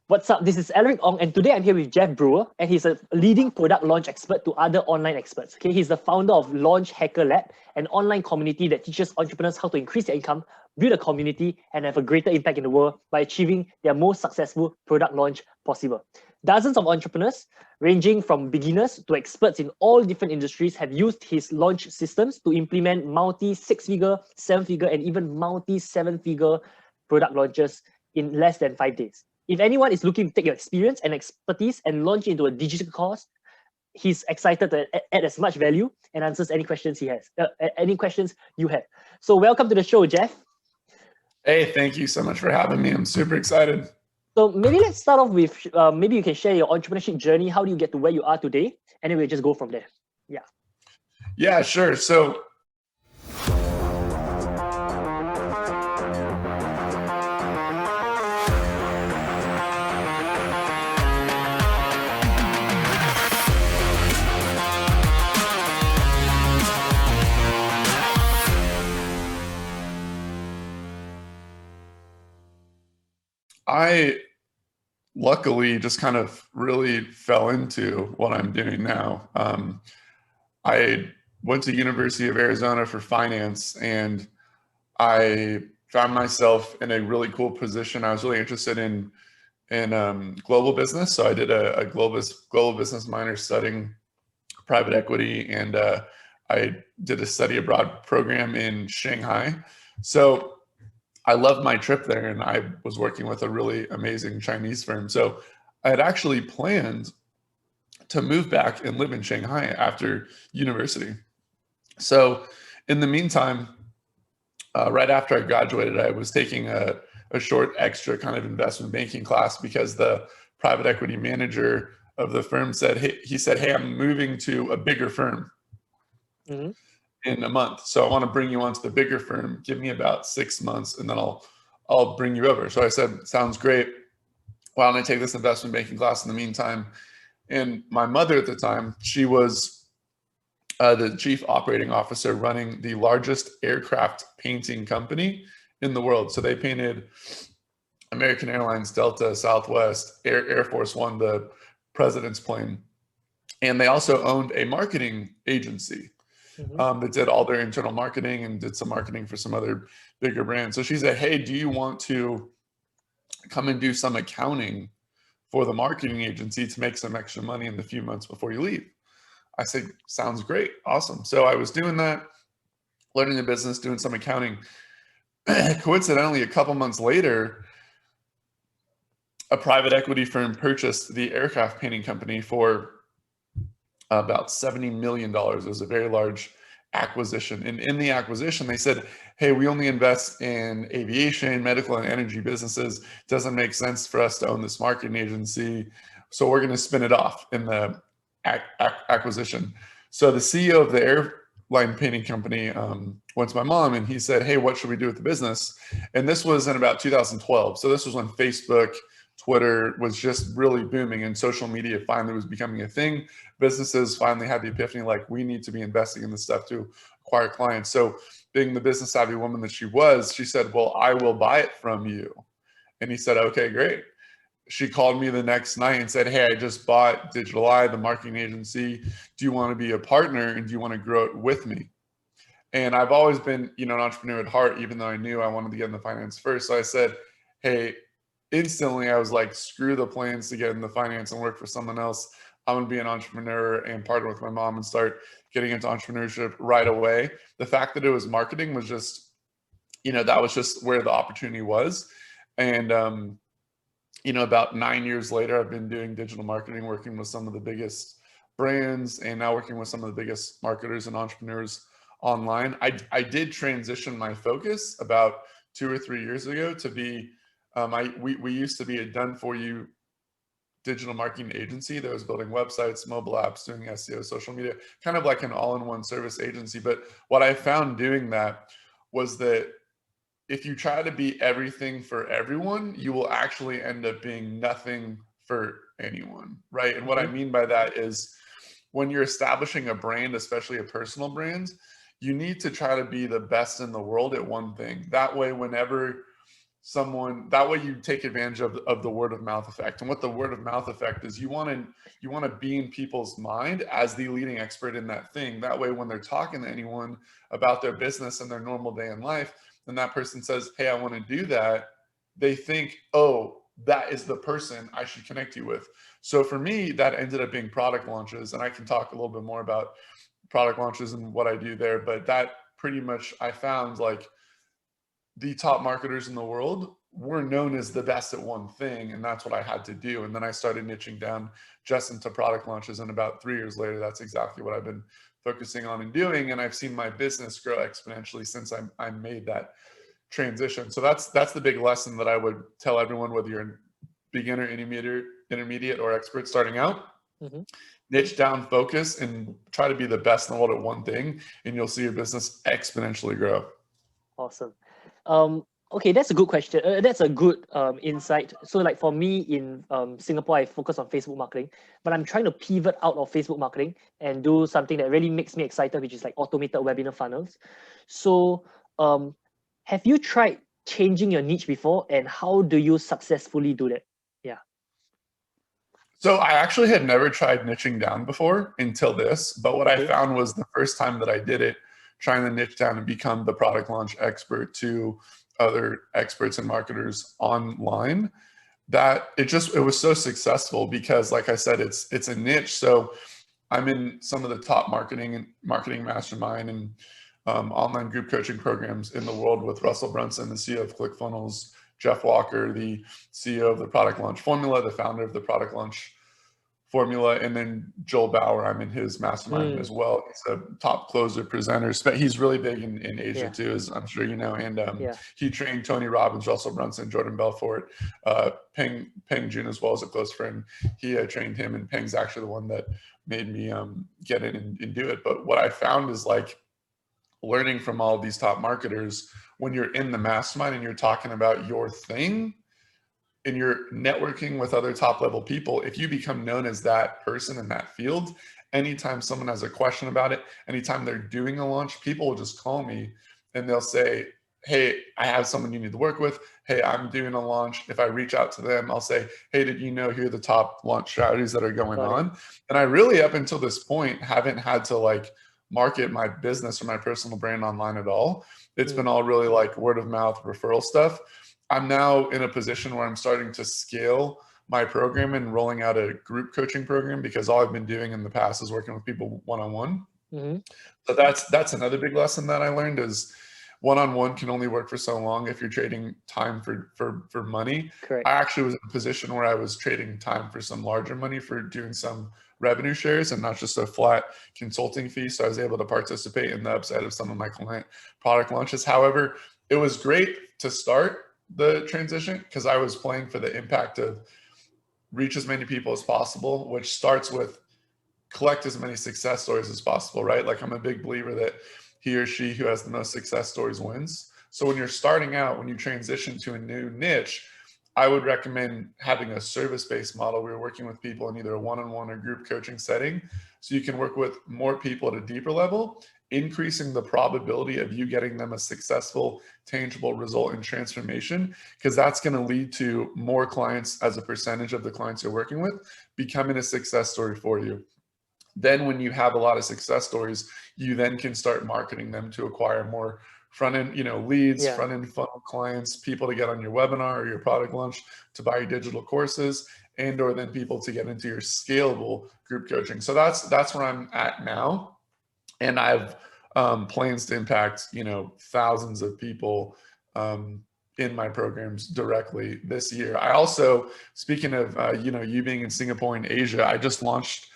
What's up? This is Alaric Ong, and today I'm here with Jeff Brewer, and he's a leading product launch expert to other online experts. Okay, he's the founder of Launch Hacker Lab, an online community that teaches entrepreneurs how to increase their income, build a community, and have a greater impact in the world by achieving their most successful product launch possible. Dozens of entrepreneurs, ranging from beginners to experts in all different industries, have used his launch systems to implement multi-six-figure, seven-figure, and even multi-seven-figure product launches in less than 5 days. If anyone is looking to take your experience and expertise and launch into a digital course, he's excited to add as much value and answers any questions he has, any questions you have. So welcome to the show, Jeff. Hey, thank you so much for having me. I'm super excited. So maybe let's start off with, maybe you can share your entrepreneurship journey. How do you get to where you are today? And then we'll just go from there. Yeah, sure. So I luckily just kind of really fell into what I'm doing now. I went to University of Arizona for finance, and I found myself in a really cool position. I was really interested in global business, so I did a global business minor studying private equity, and I did a study abroad program in Shanghai. So I loved my trip there, and I was working with a really amazing Chinese firm. So I had actually planned to move back and live in Shanghai after university. So in the meantime, right after I graduated, I was taking a short extra kind of investment banking class because the private equity manager of the firm said, hey, I'm moving to a bigger firm. Mm-hmm. In a month. So I want to bring you onto the bigger firm. Give me about 6 months and then I'll bring you over. So I said, sounds great. Why don't I take this investment banking class in the meantime? And my mother at the time, she was the chief operating officer running the largest aircraft painting company in the world. So they painted American Airlines, Delta, Southwest, Air Force One, the president's plane. And they also owned a marketing agency. Mm-hmm. That did all their internal marketing and did some marketing for some other bigger brands. So she said, hey, do you want to come and do some accounting for the marketing agency to make some extra money in the few months before you leave? I said, sounds great. Awesome. So I was doing that, learning the business, doing some accounting. Coincidentally, a couple months later, a private equity firm purchased the aircraft painting company for about $70 million. It was a very large acquisition. And in the acquisition, they said, hey, we only invest in aviation, medical, and energy businesses. It doesn't make sense for us to own this marketing agency. So we're going to spin it off in the acquisition. So the CEO of the airline painting company went to my mom and he said, hey, what should we do with the business? And this was in about 2012. So this was when Facebook, Twitter was just really booming and social media finally was becoming a thing. Businesses finally had the epiphany, like, we need to be investing in this stuff to acquire clients. So being the business savvy woman that she was, she said, well, I will buy it from you. And he said, okay, great. She called me the next night and said, hey, I just bought Digital Eye, the marketing agency. Do you want to be a partner and do you want to grow it with me? And I've always been, an entrepreneur at heart, even though I knew I wanted to get in the finance first. So I said, hey, instantly I was like, screw the plans to get in the finance and work for someone else. I'm going to be an entrepreneur and partner with my mom and start getting into entrepreneurship right away. The fact that it was marketing was just, that was just where the opportunity was. And, about 9 years later, I've been doing digital marketing, working with some of the biggest brands and now working with some of the biggest marketers and entrepreneurs online. I did transition my focus about 2 or 3 years ago to be, we used to be a done-for-you digital marketing agency that was building websites, mobile apps, doing SEO, social media, kind of like an all-in-one service agency. But what I found doing that was that if you try to be everything for everyone, you will actually end up being nothing for anyone, right? And what I mean by that is when you're establishing a brand, especially a personal brand, you need to try to be the best in the world at one thing. That way, whenever someone that way you take advantage of the word of mouth effect. And what the word of mouth effect is, you want to be in people's mind as the leading expert in that thing. That way when they're talking to anyone about their business and their normal day in life, and that person says, hey, I want to do that, they think, oh, that is the person I should connect you with. So for me, that ended up being product launches, and I can talk a little bit more about product launches and what I do there, but that pretty much, I found like the top marketers in the world were known as the best at one thing, and that's what I had to do. And then I started niching down just into product launches, and about 3 years later, that's exactly what I've been focusing on and doing. And I've seen my business grow exponentially since I made that transition. So that's the big lesson that I would tell everyone, whether you're a beginner, intermediate, or expert starting out. Niche down, focus, and try to be the best in the world at one thing, and you'll see your business exponentially grow. Awesome. Okay, that's a good question. That's a good insight. So like for me in Singapore, I focus on Facebook marketing, but I'm trying to pivot out of Facebook marketing and do something that really makes me excited, which is like automated webinar funnels. So have you tried changing your niche before, and how do you successfully do that? Yeah. So I actually had never tried niching down before until this, but what I found was the first time that I did it, trying to niche down and become the product launch expert to other experts and marketers online, that it was so successful because, like I said, it's a niche. So I'm in some of the top marketing mastermind and online group coaching programs in the world with Russell Brunson, the CEO of ClickFunnels, Jeff Walker, the CEO of the Product Launch Formula, the founder of the Product Launch Formula, and then Joel Bauer, I'm in his mastermind as well. He's a top closer presenter. He's really big in Asia too, as I'm sure you know. And he trained Tony Robbins, Russell Brunson, Jordan Belfort, Peng Joon as well as a close friend. He trained him, and Peng's actually the one that made me get in and do it. But what I found is like learning from all of these top marketers, when you're in the mastermind and you're talking about your thing, and you're networking with other top level people, if you become known as that person in that field, anytime someone has a question about it, anytime they're doing a launch, people will just call me and they'll say, hey, I have someone you need to work with. Hey, I'm doing a launch. If I reach out to them, I'll say, hey, did you know here are the top launch strategies that are going on? And I really, up until this point, haven't had to like market my business or my personal brand online at all. It's been all really like word of mouth referral stuff. I'm now in a position where I'm starting to scale my program and rolling out a group coaching program, because all I've been doing in the past is working with people one-on-one. So that's another big lesson that I learned, is one-on-one can only work for so long if you're trading time for money. Correct. I actually was in a position where I was trading time for some larger money for doing some revenue shares and not just a flat consulting fee. So I was able to participate in the upside of some of my client product launches. However, it was great to start the transition because I was playing for the impact of reach as many people as possible, which starts with collect as many success stories as possible, right? Like I'm a big believer that he or she who has the most success stories wins. So when you're starting out, when you transition to a new niche, I would recommend having a service-based model where you're working with people in either a one-on-one or group coaching setting, so you can work with more people at a deeper level, increasing the probability of you getting them a successful, tangible result and transformation, because that's going to lead to more clients as a percentage of the clients you're working with becoming a success story for you. Then when you have a lot of success stories, you then can start marketing them to acquire more front-end, leads, front-end funnel clients, people to get on your webinar or your product launch to buy your digital courses, and or then people to get into your scalable group coaching. So that's where I'm at now. And I have plans to impact, thousands of people in my programs directly this year. I also, speaking of, you being in Singapore and Asia, I just launched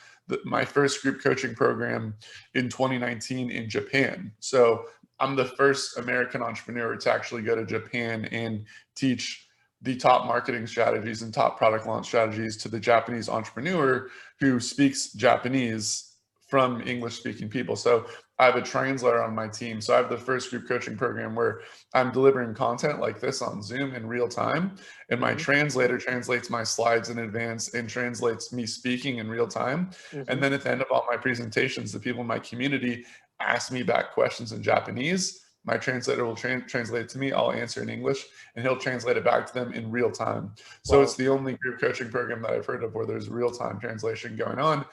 my first group coaching program in 2019 in Japan. So I'm the first American entrepreneur to actually go to Japan and teach the top marketing strategies and top product launch strategies to the Japanese entrepreneur who speaks Japanese from English-speaking people. So I have a translator on my team. So I have the first group coaching program where I'm delivering content like this on Zoom in real time. And my translator translates my slides in advance and translates me speaking in real time. And then at the end of all my presentations, the people in my community ask me back questions in Japanese. My translator will translate it to me. I'll answer in English, and he'll translate it back to them in real time. So it's the only group coaching program that I've heard of where there's real-time translation going on,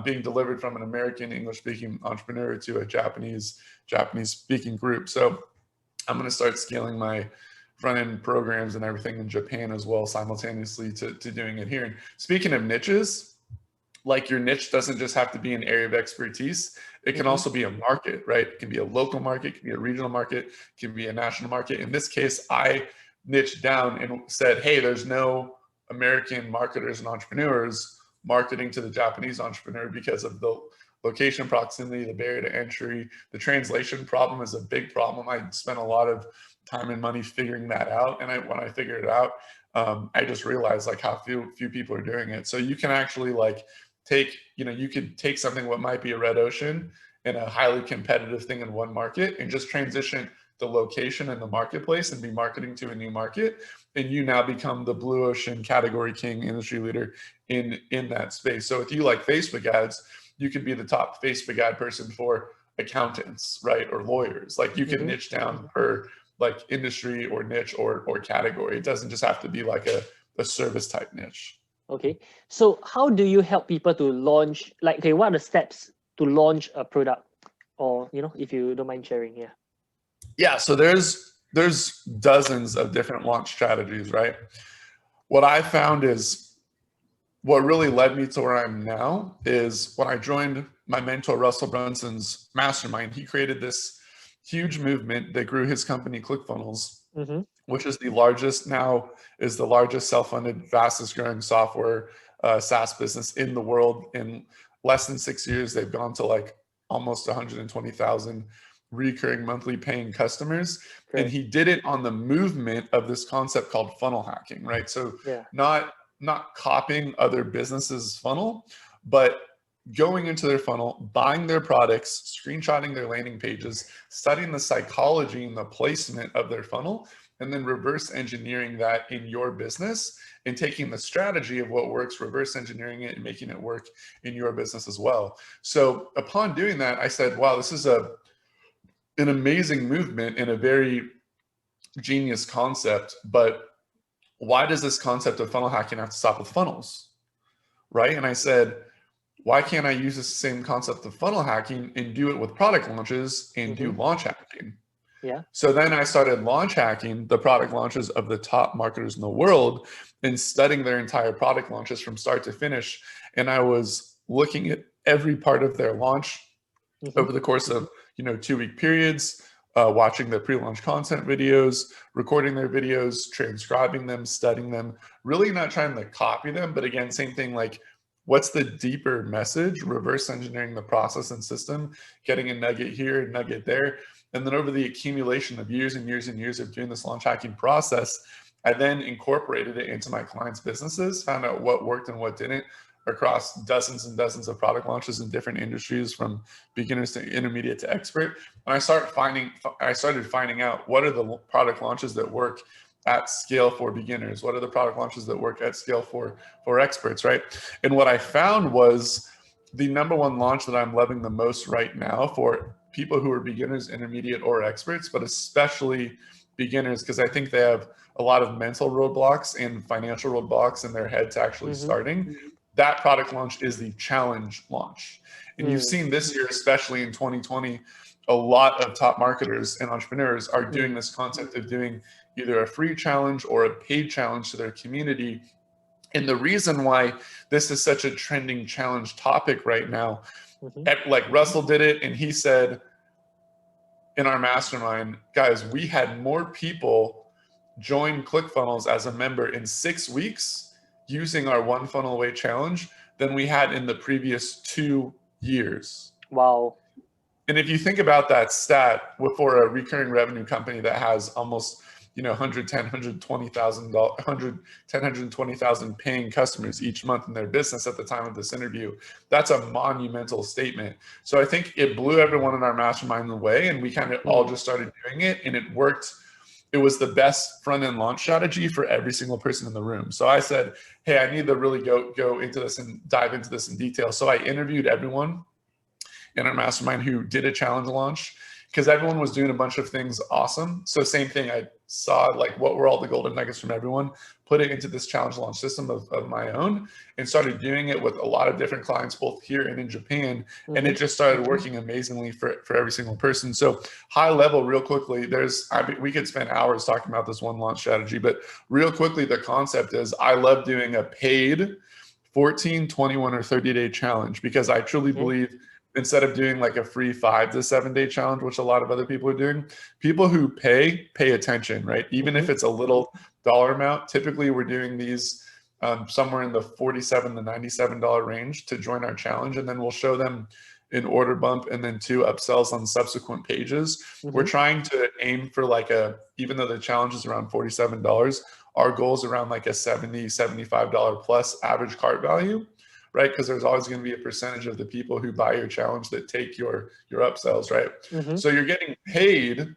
being delivered from an American English-speaking entrepreneur to a Japanese-speaking group. So I'm going to start scaling my front-end programs and everything in Japan as well, simultaneously to doing it here. And speaking of niches, like your niche doesn't just have to be an area of expertise. It can also be a market, right? It can be a local market, it can be a regional market, it can be a national market. In this case, I niched down and said, hey, there's no American marketers and entrepreneurs marketing to the Japanese entrepreneur because of the location proximity, the barrier to entry. The translation problem is a big problem. I spent a lot of time and money figuring that out. And when I figured it out, I just realized like how few people are doing it. So you can actually like you could take something what might be a red ocean and a highly competitive thing in one market and just transition the location and the marketplace and be marketing to a new market. And you now become the blue ocean category king, industry leader in that space. So if you like Facebook ads, you could be the top Facebook ad person for accountants, right? Or lawyers. Like you can niche down per like industry or niche or category. It doesn't just have to be like a service type niche. Okay. So how do you help people to launch, like, okay, what are the steps to launch a product? Or, if you don't mind sharing, yeah. Yeah, so there's dozens of different launch strategies, right? What I found is what really led me to where I'm now is when I joined my mentor, Russell Brunson's mastermind, he created this huge movement that grew his company, ClickFunnels, which is the largest self-funded, fastest growing software SaaS business in the world. In less than 6 years, they've gone to like almost 120,000 recurring monthly paying customers. Okay. And he did it on the movement of this concept called funnel hacking, right? So not copying other businesses' funnel, but going into their funnel, buying their products, screenshotting their landing pages, studying the psychology and the placement of their funnel, and then reverse engineering that in your business and taking the strategy of what works, reverse engineering it and making it work in your business as well. So upon doing that, I said, wow, this is an amazing movement and a very genius concept, but why does this concept of funnel hacking have to stop with funnels, right? And I said, why can't I use the same concept of funnel hacking and do it with product launches and do launch hacking? Yeah. So then I started launch hacking the product launches of the top marketers in the world and studying their entire product launches from start to finish. And I was looking at every part of their launch over the course of 2-week periods, watching the pre-launch content videos, recording their videos, transcribing them, studying them, really not trying to copy them. But again, same thing, like what's the deeper message, reverse engineering the process and system, getting a nugget here, a nugget there. And then over the accumulation of years and years and years of doing this launch hacking process, I then incorporated it into my clients' businesses, found out what worked and what didn't across dozens and dozens of product launches in different industries from beginners to intermediate to expert. And I started finding out what are the product launches that work at scale for beginners? What are the product launches that work at scale for experts, right? And what I found was the number one launch that I'm loving the most right now for people who are beginners, intermediate, or experts, but especially beginners, because I think they have a lot of mental roadblocks and financial roadblocks in their head to actually starting. That product launch is the challenge launch. And you've seen this year, especially in 2020, a lot of top marketers and entrepreneurs are doing this concept of doing either a free challenge or a paid challenge to their community. And the reason why this is such a trending challenge topic right now, like Russell did it, and he said in our mastermind, guys, we had more people join ClickFunnels as a member in 6 weeks using our one funnel away challenge than we had in the previous 2 years. Wow. And if you think about that stat for a recurring revenue company that has almost 120,000 paying customers each month in their business at the time of this interview, that's a monumental statement. So I think it blew everyone in our mastermind away, and we kind of all just started doing it, and it worked. It was the best front-end launch strategy for every single person in the room. So I said, hey, I need to really go into this and dive into this in detail. So I interviewed everyone in our mastermind who did a challenge launch, because everyone was doing a bunch of things awesome. So same thing, I saw like what were all the golden nuggets from everyone, put it into this challenge launch system of my own, and started doing it with a lot of different clients, both here and in Japan. And it just started working amazingly for every single person. So high level, real quickly, we could spend hours talking about this one launch strategy, but real quickly, the concept is I love doing a paid 14, 21, or 30-day challenge, because I truly believe instead of doing like a free 5 to 7 day challenge, which a lot of other people are doing, people who pay attention, right? Even if it's a little dollar amount, typically we're doing these somewhere in the $47 to $97 range to join our challenge. And then we'll show them an order bump and then 2 upsells on subsequent pages. We're trying to aim for like even though the challenge is around $47, our goal is around like a $70, $75 plus average cart value, right? Because there's always going to be a percentage of the people who buy your challenge that take your upsells, right? So you're getting paid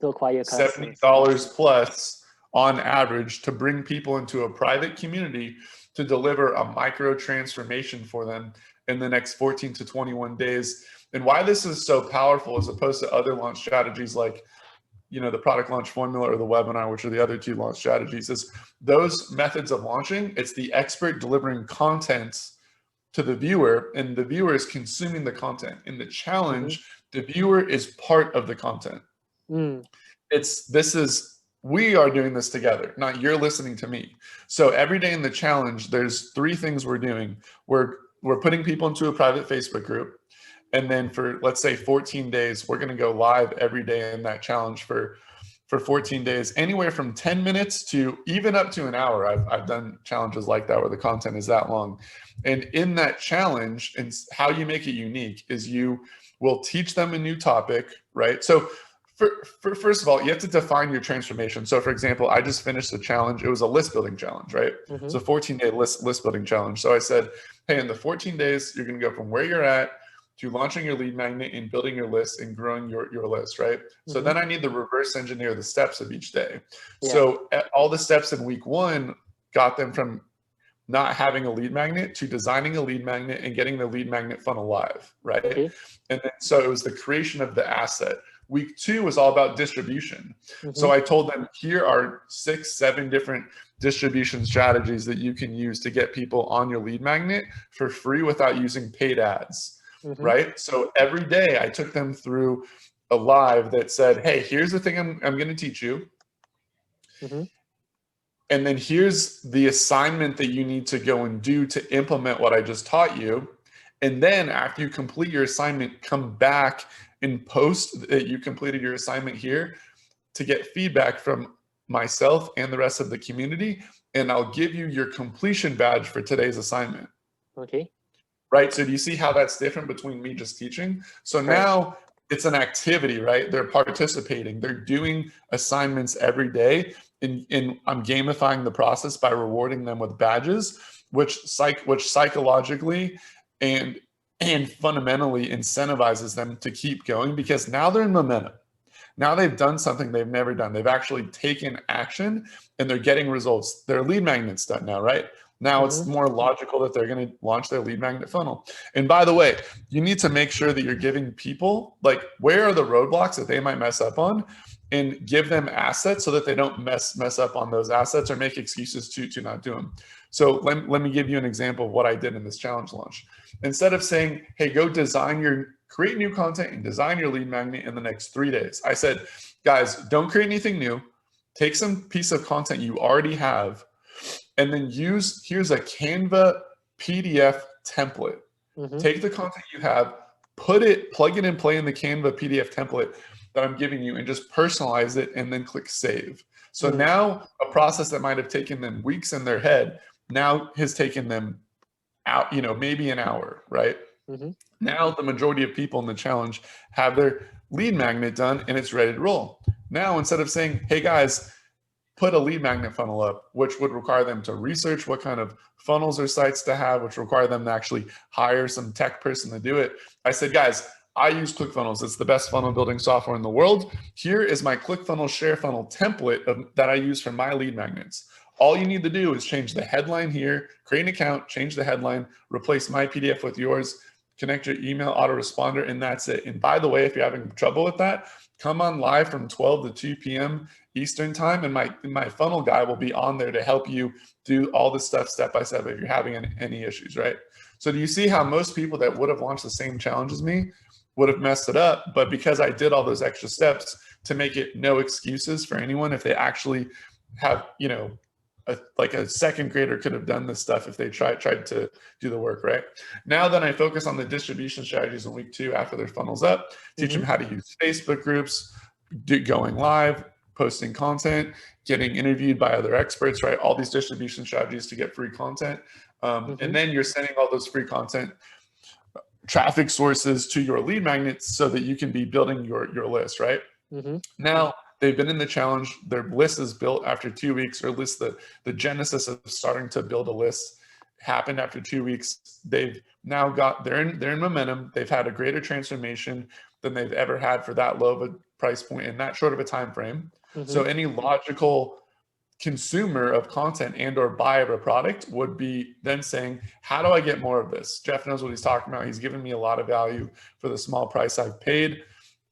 to acquire $70 plus on average to bring people into a private community to deliver a micro transformation for them in the next 14 to 21 days. And why this is so powerful as opposed to other launch strategies like, the product launch formula or the webinar, which are the other 2 launch strategies, is those methods of launching, it's the expert delivering content to the viewer, and the viewer is consuming the content. In the challenge, the viewer is part of the content. We are doing this together, not you're listening to me. So every day in the challenge, there's 3 things we're doing. We're putting people into a private Facebook group. And then for, let's say, 14 days, we're going to go live every day in that challenge for 14 days, anywhere from 10 minutes to even up to an hour. I've done challenges like that where the content is that long. And in that challenge, and how you make it unique is you will teach them a new topic, right? So first of all, you have to define your transformation. So for example, I just finished a challenge. It was a list building challenge, right? It's a 14-day list building challenge. So I said, hey, in the 14 days, you're going to go from where you're at to launching your lead magnet and building your list and growing your list, right? So then I need to reverse engineer the steps of each day. So all the steps in week 1 got them from not having a lead magnet to designing a lead magnet and getting the lead magnet funnel live, right? And then, so it was the creation of the asset. Week 2 was all about distribution. So I told them, here are 6, 7 different distribution strategies that you can use to get people on your lead magnet for free without using paid ads, right? So every day I took them through a live that said, hey, here's the thing I'm going to teach you. And then here's the assignment that you need to go and do to implement what I just taught you. And then after you complete your assignment, come back and post that you completed your assignment here to get feedback from myself and the rest of the community. And I'll give you your completion badge for today's assignment. Right? So do you see how that's different between me just teaching? So now it's an activity, right? They're participating. They're doing assignments every day. And I'm gamifying the process by rewarding them with badges, which psychologically and fundamentally incentivizes them to keep going, because now they're in momentum. Now they've done something they've never done. They've actually taken action and they're getting results. Their lead magnet's done now, right? Now it's more logical that they're going to launch their lead magnet funnel. And by the way, you need to make sure that you're giving people, like, where are the roadblocks that they might mess up on, and give them assets so that they don't mess up on those assets or make excuses to not do them. So let me give you an example of what I did in this challenge launch. Instead of saying, hey, go create new content and design your lead magnet in the next 3 days, I said, guys, don't create anything new. Take some piece of content you already have, and then here's a Canva PDF template. Take the content you have, plug it and play in the Canva PDF template that I'm giving you, and just personalize it, and then click save. So now a process that might have taken them weeks in their head now has taken them out, maybe an hour, right? Now the majority of people in the challenge have their lead magnet done and it's ready to roll. Now, instead of saying, hey guys, put a lead magnet funnel up, which would require them to research what kind of funnels or sites to have, which require them to actually hire some tech person to do it, I said, guys, I use ClickFunnels. It's the best funnel building software in the world. Here is my ClickFunnels share funnel template that I use for my lead magnets. All you need to do is change the headline here, create an account, change the headline, replace my PDF with yours, connect your email autoresponder, and that's it. And by the way, if you're having trouble with that, come on live from 12 to 2 p.m. Eastern time, and my funnel guy will be on there to help you do all this stuff step by step if you're having any issues, right? So do you see how most people that would have launched the same challenge as me would have messed it up? But because I did all those extra steps to make it no excuses for anyone, if they actually have, you know, like a second grader could have done this stuff if they tried to do the work, right? Now then I focus on the distribution strategies in week 2 after their funnel's up, teach them how to use Facebook groups, going live, posting content, getting interviewed by other experts, right? All these distribution strategies to get free content. And then you're sending all those free content traffic sources to your lead magnets so that you can be building your list, right? Now, they've been in the challenge, their list is built after 2 weeks, or at least the genesis of starting to build a list happened after 2 weeks. They've now got, they're in momentum. They've had a greater transformation than they've ever had for that low of a price point in that short of a time frame. So any logical consumer of content and or buyer of a product would be then saying, how do I get more of this? Jeff knows what he's talking about. He's given me a lot of value for the small price I've paid.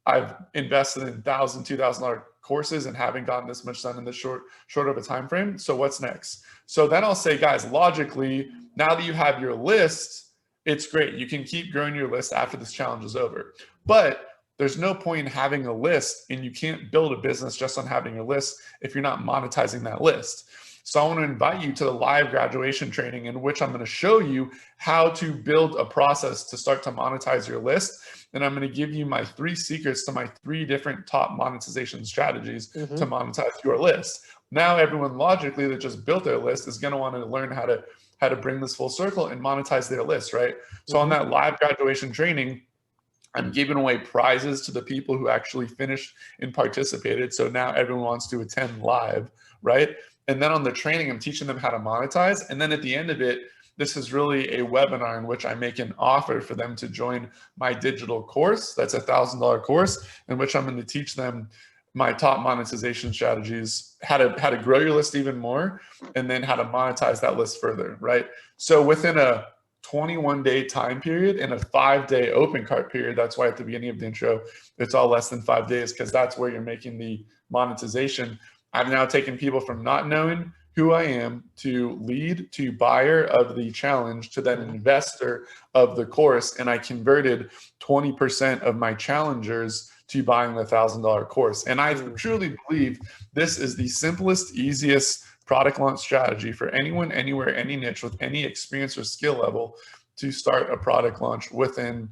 I've invested in $1,000, $2,000 courses and haven't gotten this much done in this short of a time frame. So what's next? So then I'll say, guys, logically, now that you have your list, it's great. You can keep growing your list after this challenge is over. But there's no point in having a list, and you can't build a business just on having a list if you're not monetizing that list. So I want to invite you to the live graduation training, in which I'm going to show you how to build a process to start to monetize your list. And I'm going to give you my 3 secrets to my 3 different top monetization strategies to monetize your list. Now, everyone logically that just built their list is going to want to learn how to bring this full circle and monetize their list, right? So on that live graduation training, I'm giving away prizes to the people who actually finished and participated. So now everyone wants to attend live, right? And then on the training, I'm teaching them how to monetize. And then at the end of it, this is really a webinar in which I make an offer for them to join my digital course. That's a $1,000 course in which I'm going to teach them my top monetization strategies, how to grow your list even more, and then how to monetize that list further, right? So within a 21-day time period and a 5-day open cart period, that's why at the beginning of the intro, it's all less than 5 days, because that's where you're making the monetization. I've now taken people from not knowing who I am to lead to buyer of the challenge to then investor of the course. And I converted 20% of my challengers to buying the $1,000 course. And I truly believe this is the simplest, easiest product launch strategy for anyone, anywhere, any niche with any experience or skill level to start a product launch within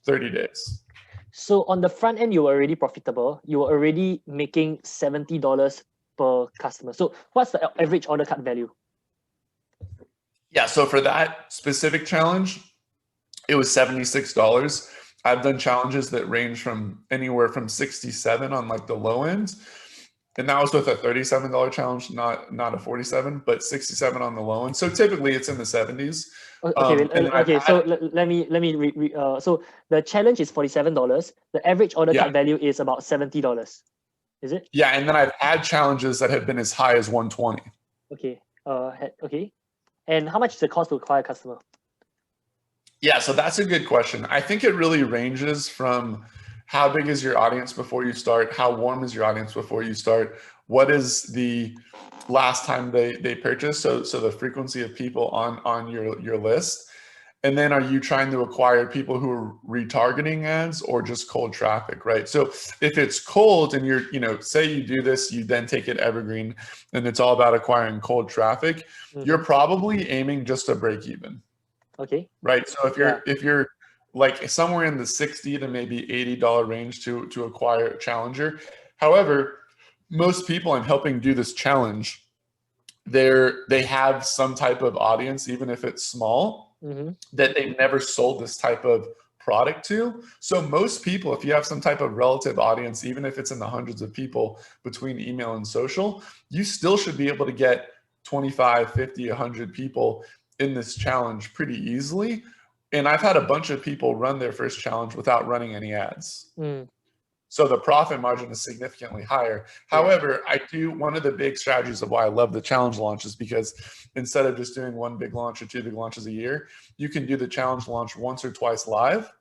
30 days. So on the front end, you were already profitable. You were already making $70 per customer. So what's the average order cut value? Yeah, so for that specific challenge, it was $76. I've done challenges that range from anywhere from 67 on like the low end. And that was with a $37 challenge, not a 47, but 67 on the low end. So typically it's in the 70s. Okay, so let me so the challenge is $47. The average order cut value is about $70. Is it? Yeah, and then I've had challenges that have been as high as 120. Okay. Okay. And how much is the cost to acquire a customer? Yeah, so that's a good question. I think it really ranges from how big is your audience before you start, how warm is your audience before you start, what is the last time they purchased, so the frequency of people on your list. And then are you trying to acquire people who are retargeting ads or just cold traffic, right? So if it's cold and you're, say you do this, you then take it evergreen and it's all about acquiring cold traffic, you're probably aiming just to break even. Okay. Right. So if you're like somewhere in the $60 to maybe $80 range to acquire a challenger. However, most people I'm helping do this challenge, they have some type of audience, even if it's small, that they've never sold this type of product to. So most people, if you have some type of relative audience, even if it's in the hundreds of people between email and social, you still should be able to get 25, 50, 100 people in this challenge pretty easily. And I've had a bunch of people run their first challenge without running any ads. So the profit margin is significantly higher. However, one of the big strategies of why I love the challenge launch is because instead of just doing one big launch or two big launches a year, you can do the challenge launch once or twice live,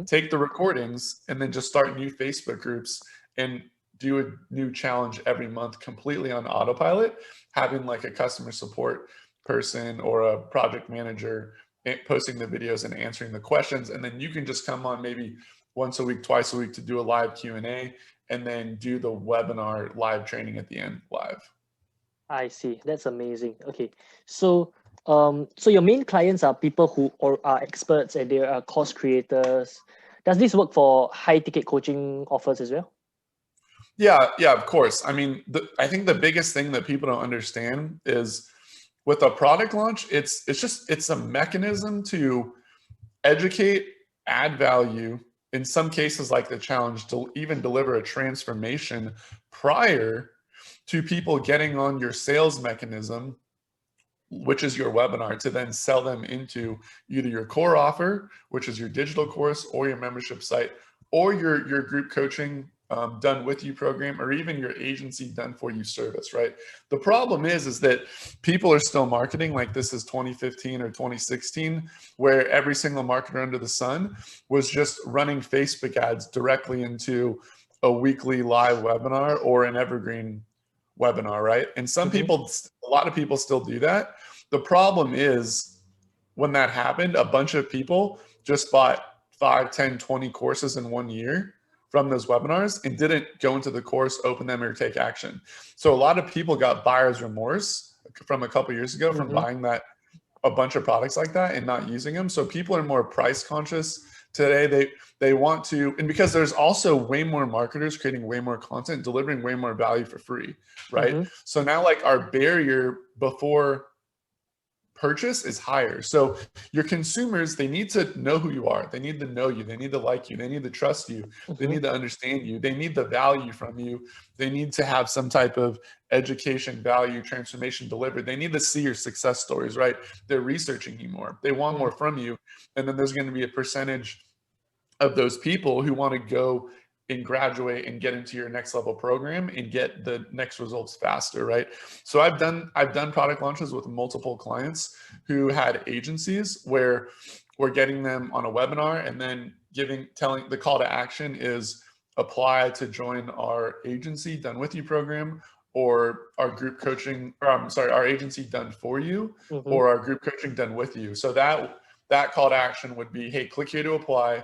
take the recordings, and then just start new Facebook groups and do a new challenge every month completely on autopilot, having like a customer support person or a project manager posting the videos and answering the questions. And then you can just come on maybe once a week, twice a week to do a live Q&A, and then do the webinar live training at the end live. I see. That's amazing. Okay. So so your main clients are people who are experts and they are course creators. Does this work for high ticket coaching offers as well? Yeah, of course. I mean, I think the biggest thing that people don't understand is with a product launch, it's a mechanism to educate, add value, in some cases like the challenge, to even deliver a transformation prior to people getting on your sales mechanism, which is your webinar, to then sell them into either your core offer, which is your digital course, or your membership site, or your group coaching done with you program, or even your agency done for you service, right? The problem is that people are still marketing like this is 2015 or 2016, where every single marketer under the sun was just running Facebook ads directly into a weekly live webinar or an evergreen webinar, right? And some people, a lot of people still do that. The problem is when that happened, a bunch of people just bought 5, 10, 20 courses in 1 year from those webinars and didn't go into the course, open them, or take action. So a lot of people got buyer's remorse from a couple years ago from buying a bunch of products like that and not using them. So people are more price conscious today. They want to, and because there's also way more marketers creating way more content, delivering way more value for free, right? So now like our barrier before purchase is higher. So your consumers, they need to know who you are. They need to know you. They need to like you. They need to trust you. They need to understand you. They need the value from you. They need to have some type of education, value, transformation delivered. They need to see your success stories, right? They're researching you more. They want more from you. And then there's going to be a percentage of those people who want to go and graduate and get into your next level program and get the next results faster, right? So I've done product launches with multiple clients who had agencies where we're getting them on a webinar and then telling the call to action is apply to join our agency done with you program, or our group coaching, or I'm sorry, our agency done for you, or our group coaching done with you. So that call to action would be, hey, click here to apply.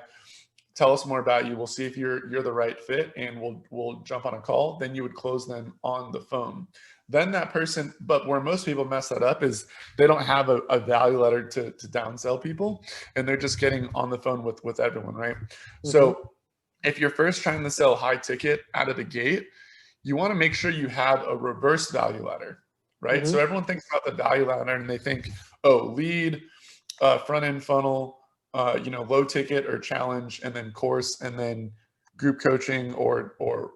Tell us more about you. We'll see if you're the right fit, and we'll jump on a call. Then you would close them on the phone. Then that person, but where most people mess that up is they don't have a value letter to downsell people, and they're just getting on the phone with everyone, right? So if you're first trying to sell high ticket out of the gate, you want to make sure you have a reverse value ladder, right? So everyone thinks about the value ladder and they think, oh, lead, front end funnel, low ticket or challenge, and then course, and then group coaching or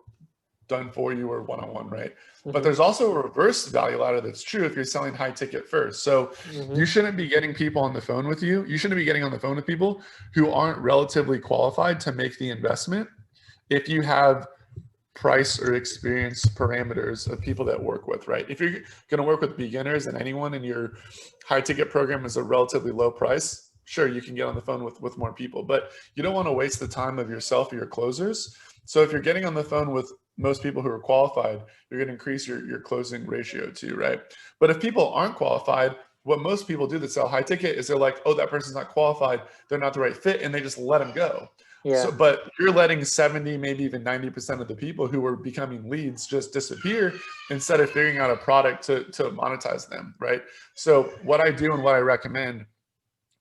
done for you or one-on-one, right? But there's also a reverse value ladder that's true if you're selling high ticket first. So you shouldn't be getting people on the phone with you. You shouldn't be getting on the phone with people who aren't relatively qualified to make the investment if you have price or experience parameters of people that work with, right? If you're going to work with beginners and anyone in your high ticket program is a relatively low price, sure, you can get on the phone with more people, but you don't want to waste the time of yourself or your closers. So if you're getting on the phone with most people who are qualified, you're going to increase your closing ratio too, right? But if people aren't qualified, what most people do that sell high ticket is they're like, oh, that person's not qualified, they're not the right fit, and they just let them go. So, but you're letting 70, maybe even 90% of the people who are becoming leads just disappear instead of figuring out a product to monetize them, right? So what I do and what I recommend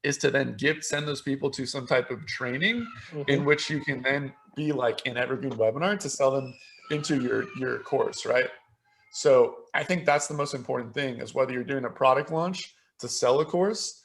is to then send those people to some type of training in which you can then be like an evergreen webinar to sell them into your course, right? So I think that's the most important thing, is whether you're doing a product launch to sell a course.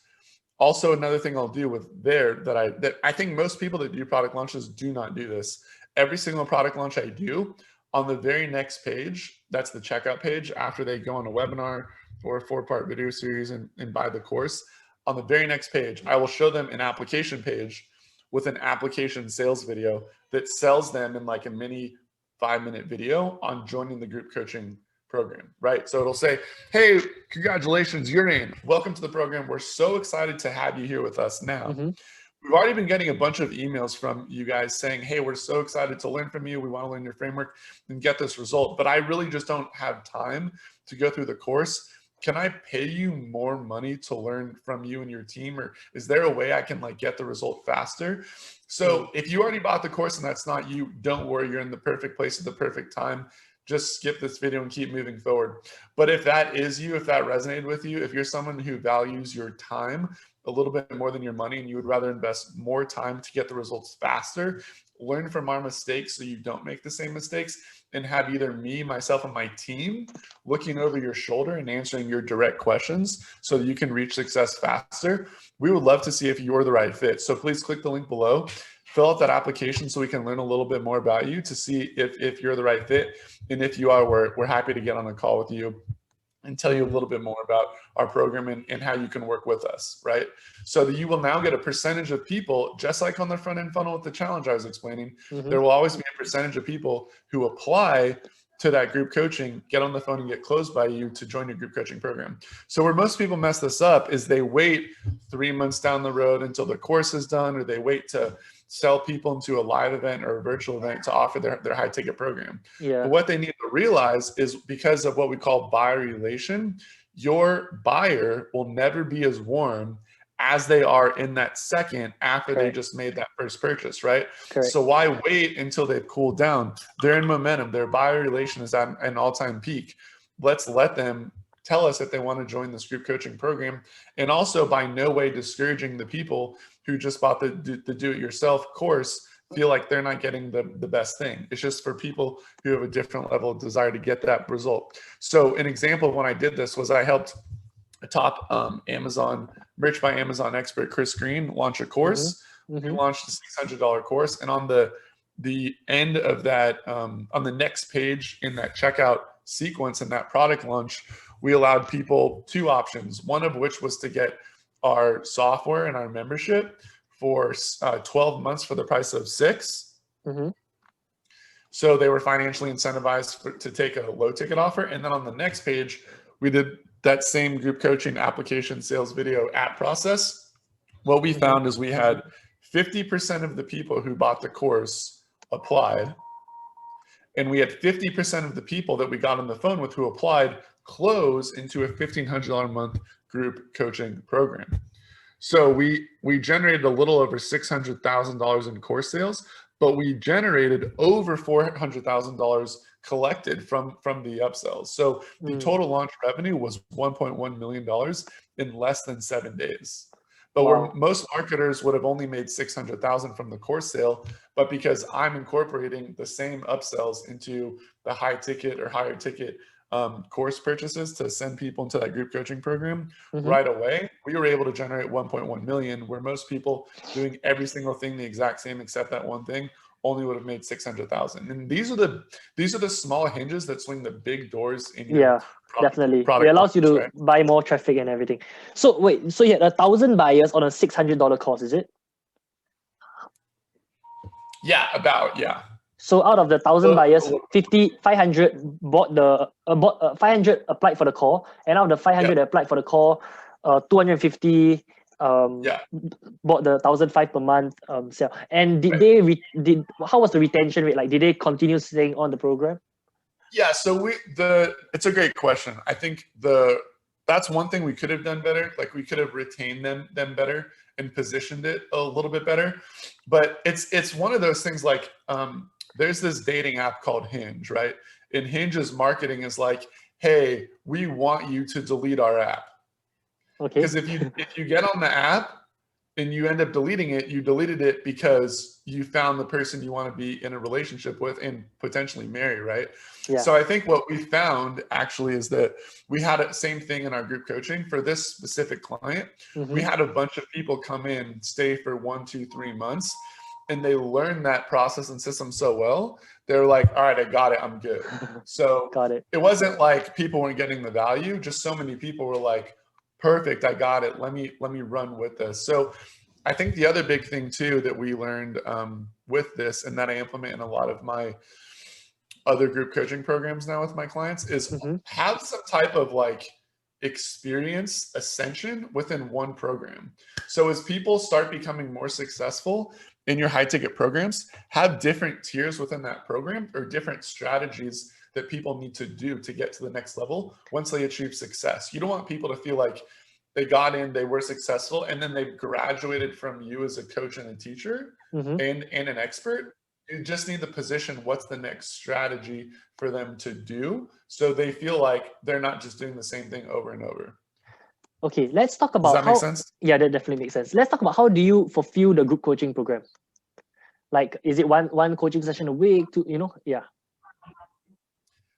Also, another thing I'll do with that I think most people that do product launches do not do this. Every single product launch I do, on the very next page, that's the checkout page after they go on a webinar or a 4-part video series and buy the course. On the very next page, I will show them an application page with an application sales video that sells them in like a mini 5-minute video on joining the group coaching program, right? So it'll say, hey, congratulations, you're in. Welcome to the program. We're so excited to have you here with us now. We've already been getting a bunch of emails from you guys saying, hey, we're so excited to learn from you. We want to learn your framework and get this result, but I really just don't have time to go through the course. Can I pay you more money to learn from you and your team? Or is there a way I can like get the result faster? So if you already bought the course and that's not you, don't worry, you're in the perfect place at the perfect time. Just skip this video and keep moving forward. But if that is you, if that resonated with you, if you're someone who values your time a little bit more than your money and you would rather invest more time to get the results faster, learn from our mistakes so you don't make the same mistakes, and have either me, myself, and my team looking over your shoulder and answering your direct questions so that you can reach success faster, we would love to see if you're the right fit. So please click the link below, fill out that application so we can learn a little bit more about you to see if you're the right fit. And if you are, we're happy to get on a call with you and tell you a little bit more about our program and how you can work with us, right? So that you will now get a percentage of people, just like on the front end funnel with the challenge I was explaining, there will always be a percentage of people who apply to that group coaching, get on the phone and get closed by you to join your group coaching program. So where most people mess this up is they wait 3 months down the road until the course is done, or they wait to sell people into a live event or a virtual event to offer their high ticket program. But what they need to realize is because of what we call buyer relation, your buyer will never be as warm as they are in that second after they just made that first purchase, right? So why wait until they've cooled down? They're in momentum. Their buyer relation is at an all-time peak. Let's let them tell us if they want to join this group coaching program. And also by no way discouraging the people who just bought the do-it-yourself course feel like they're not getting the best thing. It's just for people who have a different level of desire to get that result. So an example of when I did this was I helped a top Amazon Merch by Amazon expert, Chris Green, launch a course. He launched a $600 course. And on the end of that, on the next page in that checkout sequence and that product launch, we allowed people 2 options, one of which was to get our software and our membership for 12 months for the price of 6. So they were financially incentivized to take a low ticket offer. And then on the next page, we did that same group coaching application sales video app process. What we found is we had 50% of the people who bought the course applied. And we had 50% of the people that we got on the phone with who applied close into a $1,500 a month group coaching program. So we generated a little over $600,000 in course sales, but we generated over $400,000 collected from the upsells. So the total launch revenue was $1.1 million in less than 7 days. But where most marketers would have only made $600,000 from the course sale, but because I'm incorporating the same upsells into the high ticket or higher ticket course purchases to send people into that group coaching program right away, we were able to generate 1.1 million, where most people doing every single thing the exact same except that one thing only would have made 600,000. And these are the small hinges that swing the big doors in your definitely. It allows you to buy more traffic and everything. So wait, so you had 1,000 buyers on a $600 course, is it? Yeah, yeah. So out of the 1,000 buyers, 500 bought 500 applied for the call, and out of the 500 that applied for the call, 250 bought the 1,500 per month sale. And how was the retention rate? Like, did they continue staying on the program? Yeah, so it's a great question. I think that's one thing we could have done better. Like, we could have retained them better and positioned it a little bit better. But it's one of those things like there's this dating app called Hinge, right? And Hinge's marketing is like, hey, we want you to delete our app. Okay. Because if you get on the app and you end up deleting it, you deleted it because you found the person you want to be in a relationship with and potentially marry, right? Yeah. So I think what we found actually is that we had the same thing in our group coaching for this specific client. We had a bunch of people come in, stay for 1, 2, 3 months, and they learned that process and system so well, they're like, all right, I got it, I'm good. So it wasn't like people weren't getting the value, just so many people were like, perfect, I got it, let me run with this. So I think the other big thing too that we learned with this, and that I implement in a lot of my other group coaching programs now with my clients, is have some type of like experience ascension within one program. So as people start becoming more successful in your high ticket programs, have different tiers within that program or different strategies that people need to do to get to the next level once they achieve success. You don't want people to feel like they got in, they were successful, and then they've graduated from you as a coach and a teacher and an expert. You just need the position, what's the next strategy for them to do, so they feel like they're not just doing the same thing over and over. Okay, let's talk about Does that make sense? Yeah, that definitely makes sense. Let's talk about how do you fulfill the group coaching program? Like, is it one coaching session a week? Yeah.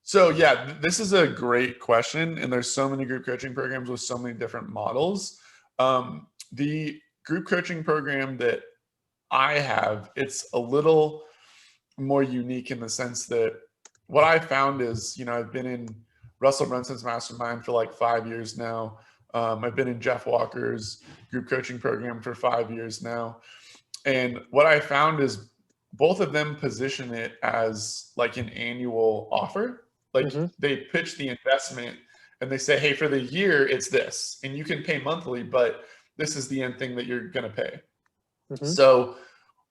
So yeah, this is a great question, and there's so many group coaching programs with so many different models. The group coaching program that I have, it's a little more unique in the sense that what I found is, I've been in Russell Brunson's mastermind for like 5 years now. I've been in Jeff Walker's group coaching program for 5 years now. And what I found is both of them position it as like an annual offer. Like they pitch the investment and they say, hey, for the year, it's this. And you can pay monthly, but this is the end thing that you're going to pay. So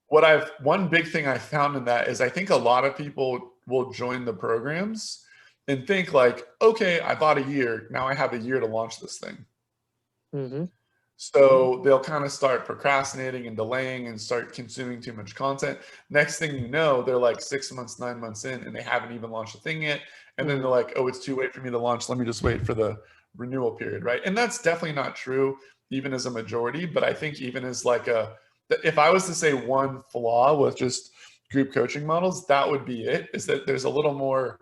one big thing I found in that is I think a lot of people will join the programs and think like, okay, I bought a year. Now I have a year to launch this thing. So they'll kind of start procrastinating and delaying and start consuming too much content. Next thing you know, they're like 6 months, 9 months in, and they haven't even launched a thing yet. And then they're like, oh, it's too late for me to launch. Let me just wait for the renewal period, right? And that's definitely not true, even as a majority. But I think even as like if I was to say one flaw with just group coaching models, that would be it, is that there's a little more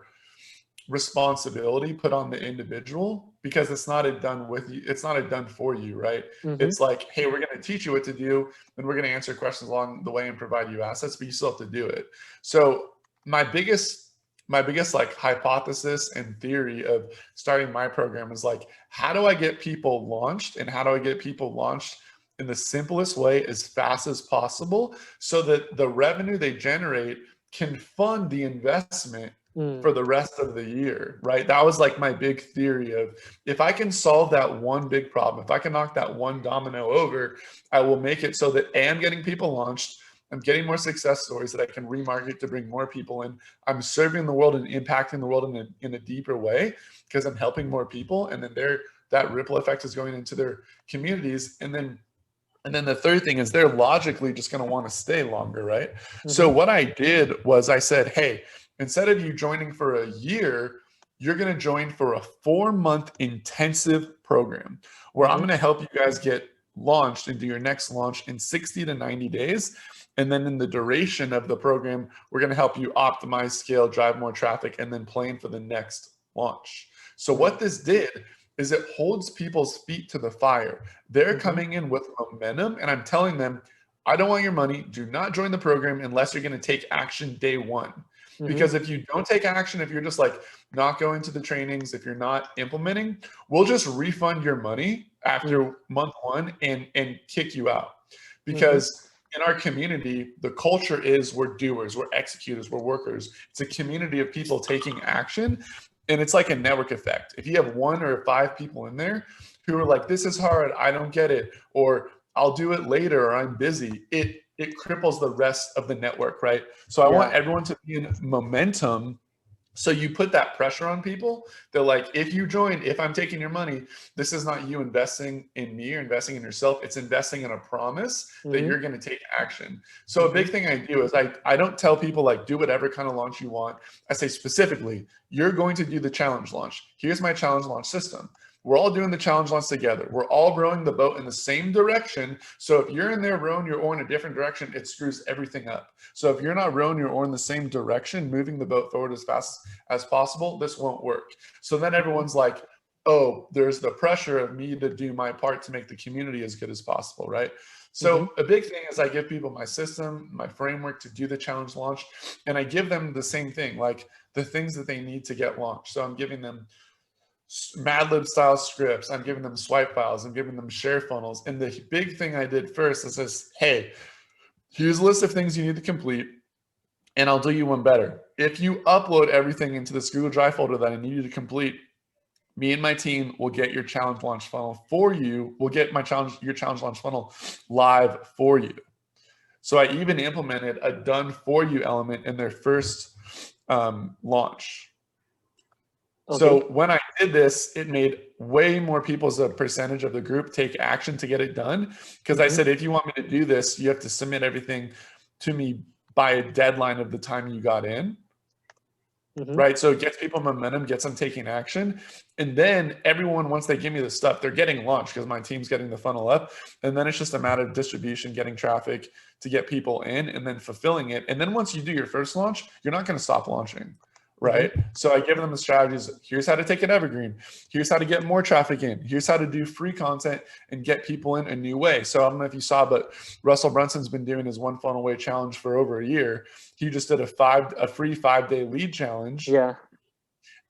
responsibility put on the individual, because it's not a done with you, it's not a done for you, right? It's like, hey, we're going to teach you what to do, and we're going to answer questions along the way and provide you assets, but you still have to do it. So my biggest like hypothesis and theory of starting my program is like, how do I get people launched, and how do I get people launched in the simplest way as fast as possible, so that the revenue they generate can fund the investment for the rest of the year, right? That was like my big theory of, if I can solve that one big problem, if I can knock that one domino over, I will make it so that I'm getting people launched, I'm getting more success stories that I can remarket to bring more people in. I'm serving the world and impacting the world in a deeper way, because I'm helping more people, and then that ripple effect is going into their communities. And then the third thing is they're logically just going to want to stay longer, right? So what I did was I said, hey, instead of you joining for a year, you're going to join for a 4-month intensive program where I'm going to help you guys get launched and do your next launch in 60 to 90 days. And then in the duration of the program, we're going to help you optimize, scale, drive more traffic, and then plan for the next launch. So what this did is it holds people's feet to the fire. They're coming in with momentum, and I'm telling them, I don't want your money. Do not join the program unless you're going to take action day one. Because if you don't take action, if you're just like not going to the trainings, if you're not implementing, we'll just refund your money after month one and kick you out. Because in our community, the culture is we're doers, we're executors, we're workers. It's a community of people taking action. And it's like a network effect. If you have 1 or 5 people in there who are like, this is hard, I don't get it, or I'll do it later, or I'm busy, it cripples the rest of the network, right? So I want everyone to be in momentum. So you put that pressure on people. They're like, if you join, if I'm taking your money, this is not you investing in me or investing in yourself. It's investing in a promise that you're going to take action. So a big thing I do is I don't tell people like, do whatever kind of launch you want. I say specifically, you're going to do the challenge launch. Here's my challenge launch system. We're all doing the challenge launch together. We're all rowing the boat in the same direction. So if you're in there rowing your oar in a different direction, it screws everything up. So if you're not rowing your oar in the same direction, moving the boat forward as fast as possible, this won't work. So then everyone's like, oh, there's the pressure of me to do my part to make the community as good as possible, right? So a big thing is I give people my system, my framework to do the challenge launch, and I give them the same thing, like the things that they need to get launched. So I'm giving them Mad Lib style scripts. I'm giving them swipe files. I'm giving them share funnels. And the big thing I did first is this, hey, here's a list of things you need to complete, and I'll do you one better. If you upload everything into this Google Drive folder that I need you to complete, me and my team will get your challenge launch funnel for you. We'll get your challenge launch funnel live for you. So I even implemented a done for you element in their first launch. Okay. So when I did this, it made way more people as a percentage of the group take action to get it done. Because I said, if you want me to do this, you have to submit everything to me by a deadline of the time you got in. Right. So it gets people momentum, gets them taking action. And then everyone, once they give me the stuff, they're getting launched because my team's getting the funnel up. And then it's just a matter of distribution, getting traffic to get people in and then fulfilling it. And then once you do your first launch, you're not going to stop launching. Right. So I give them the strategies. Here's how to take it evergreen. Here's how to get more traffic in. Here's how to do free content and get people in a new way. So I don't know if you saw, but Russell Brunson's been doing his one funnel away challenge for over a year. He just did a free 5-day lead challenge. Yeah.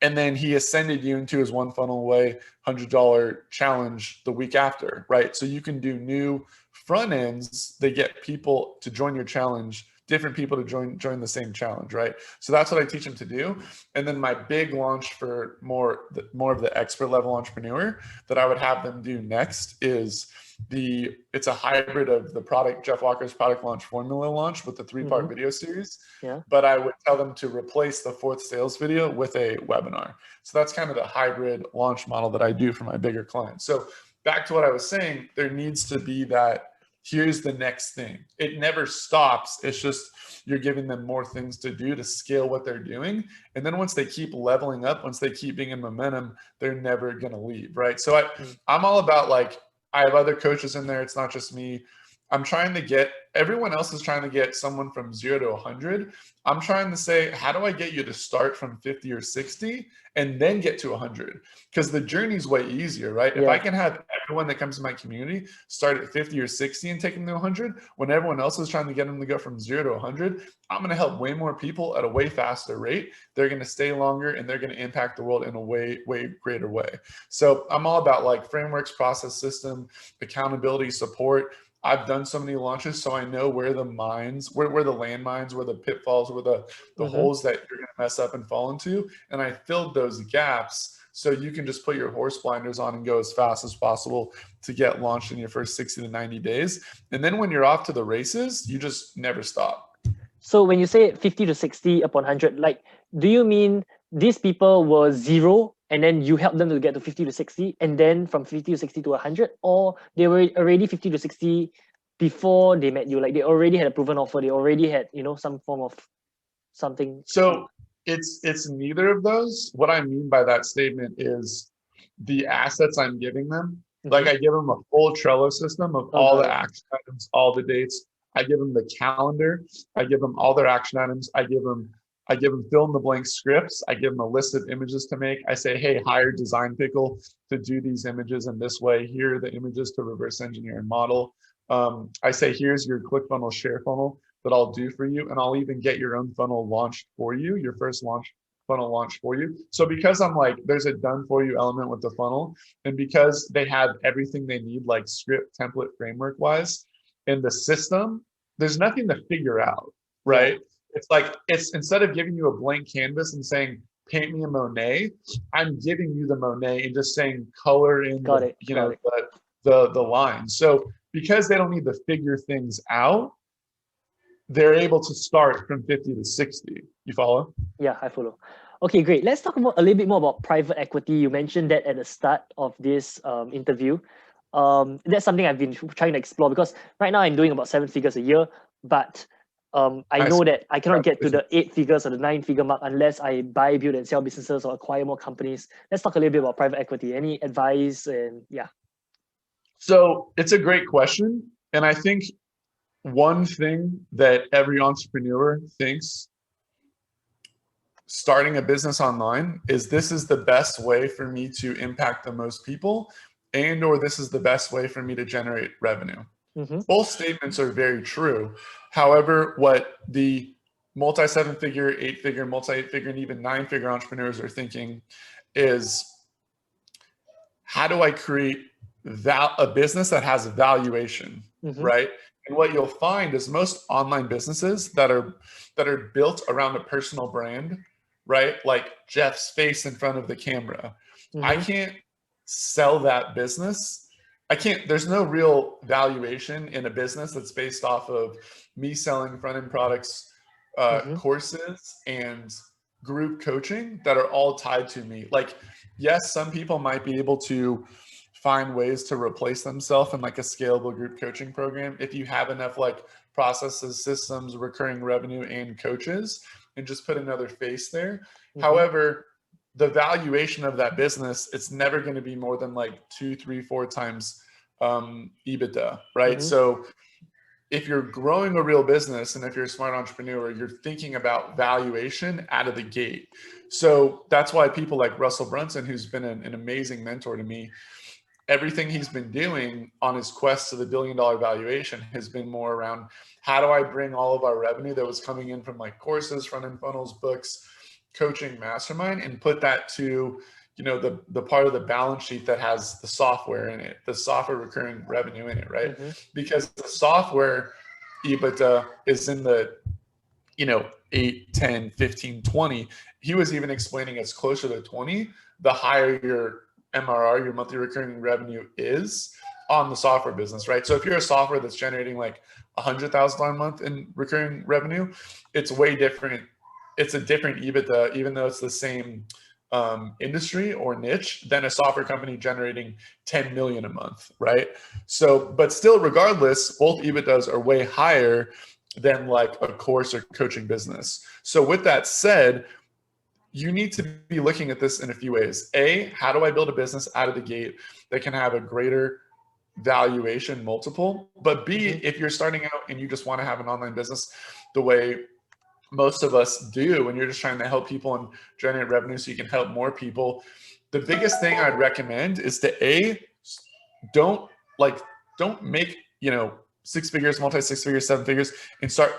And then he ascended you into his one funnel away $100 challenge the week after. Right. So you can do new front ends that get people to join your challenge, different people to join the same challenge, right? So that's what I teach them to do. And then my big launch for more of the expert level entrepreneur that I would have them do next is it's a hybrid of the product, Jeff Walker's product launch formula launch with the 3-part video series. Yeah. But I would tell them to replace the 4th sales video with a webinar. So that's kind of the hybrid launch model that I do for my bigger clients. So back to what I was saying, there needs to be that, here's the next thing. It never stops. It's just you're giving them more things to do to scale what they're doing. And then once they keep leveling up, once they keep being in momentum, they're never going to leave, right? So I'm all about, like, I have other coaches in there. It's not just me. I'm trying to get, everyone else is trying to get someone from 0 to 100. I'm trying to say, how do I get you to start from 50 or 60 and then get to 100? Because the journey's way easier, right? Yeah. If I can have everyone that comes to my community start at 50 or 60 and take them to 100, when everyone else is trying to get them to go from 0 to 100, I'm going to help way more people at a way faster rate. They're going to stay longer and they're going to impact the world in a way greater way. So I'm all about, like, frameworks, process, system, accountability, support. I've done so many launches, so I know where the mines, where the landmines, where the pitfalls, where the holes that you're going to mess up and fall into. And I filled those gaps so you can just put your horse blinders on and go as fast as possible to get launched in your first 60 to 90 days. And then when you're off to the races, you just never stop. So when you say 50 to 60 upon 100, like, do you mean these people were 0 and then you help them to get to 50 to 60 and then from 50 to 60 to 100, or they were already 50 to 60 before they met you? Like, they already had a proven offer. They already had, some form of something. So it's neither of those. What I mean by that statement is the assets I'm giving them. Like, I give them a full Trello system of all the action items, all the dates. I give them the calendar. I give them all their action items. I give them fill in the blank scripts. I give them a list of images to make. I say, hey, hire Design Pickle to do these images in this way. Here are the images to reverse engineer and model. I say, here's your ClickFunnels share funnel that I'll do for you. And I'll even get your own funnel launched for you, your first funnel launch for you. So because I'm like, there's a done for you element with the funnel, and because they have everything they need, like script, template, framework wise, in the system, there's nothing to figure out, right? Yeah. It's like, it's instead of giving you a blank canvas and saying, paint me a Monet, I'm giving you the Monet and just saying color in the lines. So because they don't need to figure things out, they're able to start from 50 to 60. You follow? Yeah, I follow. Okay, great. Let's talk about a little bit more about private equity. You mentioned that at the start of this interview. That's something I've been trying to explore, because right now I'm doing about 7 figures a year, but I know that I cannot get to the 8 figures or the 9-figure mark unless I buy, build, and sell businesses or acquire more companies. Let's talk a little bit about private equity. Any advice? And yeah. So it's a great question. And I think one thing that every entrepreneur thinks starting a business online is, this is the best way for me to impact the most people, and or this is the best way for me to generate revenue. Both statements are very true. However, what the multi-7-figure, 8-figure, multi-8-figure, and even 9-figure entrepreneurs are thinking is, how do I create a business that has valuation, right? And what you'll find is most online businesses that are built around a personal brand, right? Like Jeff's face in front of the camera. I can't sell that business. There's no real valuation in a business that's based off of me selling front-end products, courses, and group coaching that are all tied to me. Like, yes, some people might be able to find ways to replace themselves in like a scalable group coaching program if you have enough like processes, systems, recurring revenue, and coaches, and just put another face there. However, the valuation of that business, it's never going to be more than like 2, 3, 4 times EBITDA, right? So if you're growing a real business and if you're a smart entrepreneur, you're thinking about valuation out of the gate. So that's why people like Russell Brunson, who's been an amazing mentor to me, everything he's been doing on his quest to the $1 billion valuation has been more around, how do I bring all of our revenue that was coming in from like courses, front-end funnels, books, coaching, mastermind, and put that to, you know, the part of the balance sheet that has the software in it, the software recurring revenue in it, right? Because the software EBITDA is in the, you know, 8, 10, 15, 20. He was even explaining it's closer to 20, the higher your MRR, your monthly recurring revenue, is on the software business, right? So if you're a software that's generating like $100,000 a month in recurring revenue, it's way different. It's a different EBITDA, even though it's the same industry or niche, than a software company generating 10 million a month, right? So, but still, regardless, both EBITDAs are way higher than like a course or coaching business. So with that said, you need to be looking at this in a few ways. A, how do I build a business out of the gate that can have a greater valuation multiple? But B, if you're starting out and you just want to have an online business the way most of us do, and you're just trying to help people and generate revenue so you can help more people, the biggest thing I'd recommend is to don't make, you know, 6 figures, multi 6 figures, 7 figures, and start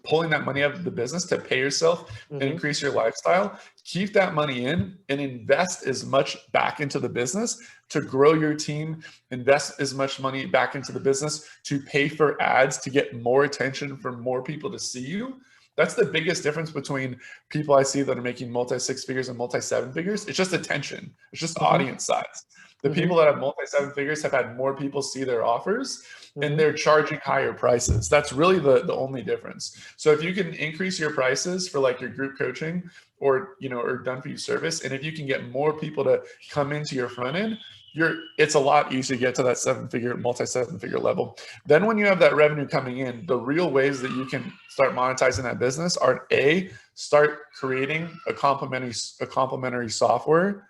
pulling that money out of the business to pay yourself and increase your lifestyle. Keep that money in and invest as much back into the business to grow your team. Invest as much money back into the business to pay for ads, to get more attention for more people to see you. That's the biggest difference between people I see that are making multi 6 figures and multi 7 figures. It's just attention. It's just audience size. The people that have multi 7 figures have had more people see their offers, and they're charging higher prices. That's really the only difference. So if you can increase your prices for like your group coaching or, you know, or done for you service, and if you can get more people to come into your front end, it's a lot easier to get to that 7-figure, multi 7-figure level. Then when you have that revenue coming in, the real ways that you can start monetizing that business are start creating a complementary software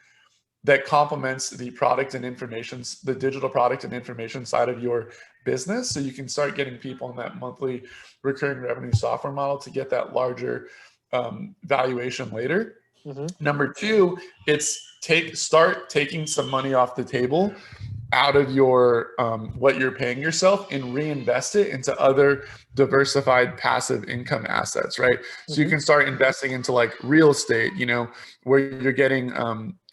that complements the product and information, the digital product and information side of your business. So you can start getting people in that monthly recurring revenue software model to get that larger valuation later. Number 2, it's start taking some money off the table out of your what you're paying yourself and reinvest it into other diversified passive income assets, right? So you can start investing into like real estate, you know, where you're getting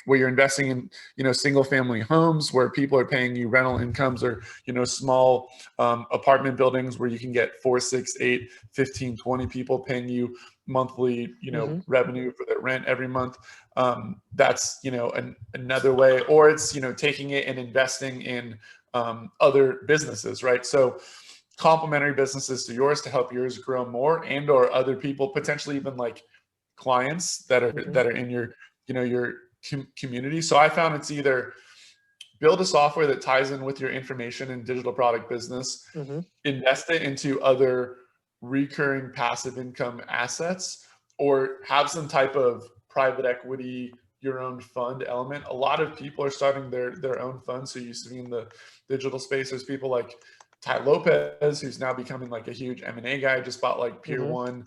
where you're investing in, you know, single family homes where people are paying you rental incomes, or, you know, small apartment buildings where you can get 4, 6, 8, 15, 20 people paying you monthly, you know, revenue for their rent every month. That's, you know, another way. Or it's, you know, taking it and investing in other businesses, right? So complementary businesses to yours to help yours grow more, and or other people, potentially even like clients that are in your, you know, your community. So I found it's either build a software that ties in with your information and digital product business, invest it into other recurring passive income assets, or have some type of private equity, your own fund element. A lot of people are starting their own funds. So you see in the digital space, there's people like Ty Lopez, who's now becoming like a huge M&A guy, just bought like Pier 1,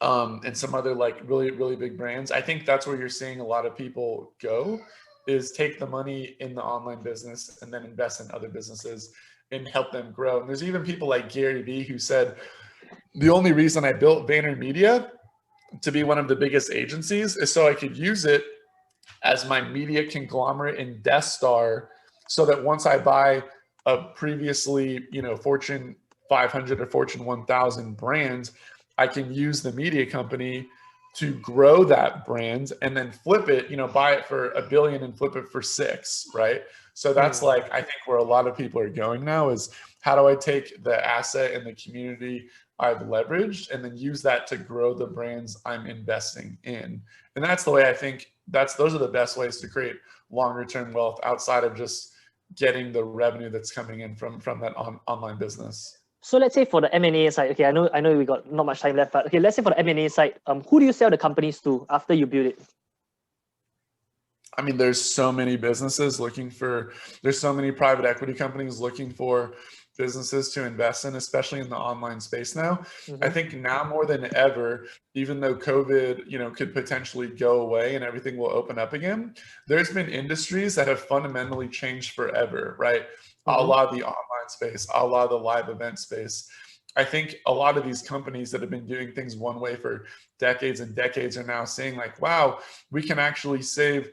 and some other like really, really big brands. I think that's where you're seeing a lot of people go, is take the money in the online business and then invest in other businesses and help them grow. And there's even people like Gary Vee who said, the only reason I built VaynerMedia to be one of the biggest agencies is so I could use it as my media conglomerate and Death Star, so that once I buy a previously, Fortune 500 or Fortune 1000 brand, I can use the media company to grow that brand and then flip it, buy it for $1 billion and flip it for 6, right? So that's like, I think where a lot of people are going now is, how do I take the asset and the community I've leveraged and then use that to grow the brands I'm investing in? And that's the way I think those are the best ways to create longer term wealth outside of just getting the revenue that's coming in from that online business. So let's say for the M&A side, okay, I know we got not much time left, but okay, let's say for the M&A side, who do you sell the companies to after you build it? I mean, there's so many businesses there's so many private equity companies looking for businesses to invest in, especially in the online space now. I think now more than ever, even though COVID, could potentially go away and everything will open up again, there's been industries that have fundamentally changed forever, right? A la the online space, a la the live event space. I think a lot of these companies that have been doing things one way for decades and decades are now saying like, wow, we can actually save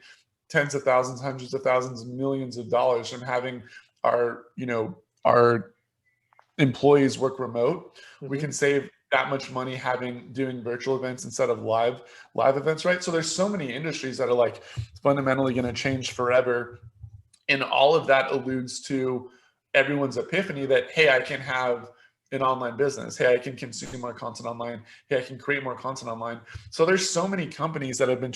tens of thousands, hundreds of thousands, millions of dollars from having our employees work remote. We can save that much money doing virtual events instead of live events, right? So there's so many industries that are like fundamentally going to change forever. And all of that alludes to everyone's epiphany that, hey, I can have an online business. Hey, I can consume more content online. Hey, I can create more content online. So there's so many companies that have been,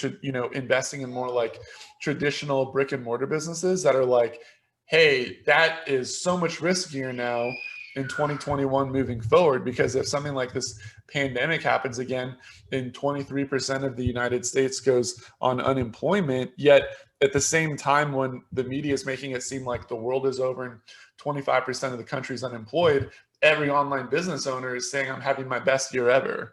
investing in more like traditional brick and mortar businesses that are like, hey, that is so much riskier now in 2021 moving forward, because if something like this pandemic happens again and 23% of the United States goes on unemployment, yet at the same time when the media is making it seem like the world is over and 25% of the country is unemployed, every online business owner is saying, I'm having my best year ever.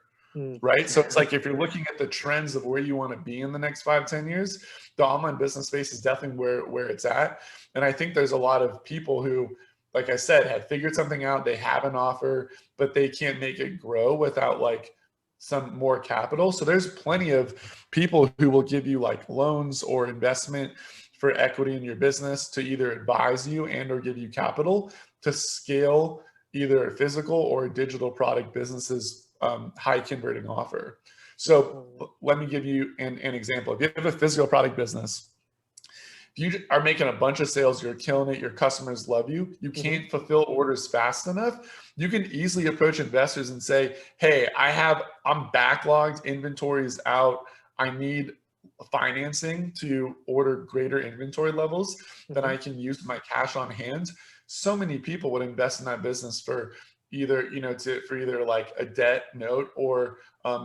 Right? So it's like, if you're looking at the trends of where you want to be in the next 5-10 years, the online business space is definitely where it's at. And I think there's a lot of people who, like I said, have figured something out. They have an offer, but they can't make it grow without like some more capital. So there's plenty of people who will give you like loans or investment for equity in your business to either advise you and or give you capital to scale either a physical or a digital product business's high converting offer. So let me give you an example. If you have a physical product business, if you are making a bunch of sales, you're killing it, your customers love you, you can't fulfill orders fast enough, you can easily approach investors and say, hey, I'm backlogged, inventory is out, I need financing to order greater inventory levels than I can use my cash on hand. So many people would invest in that business for either, for either like a debt note or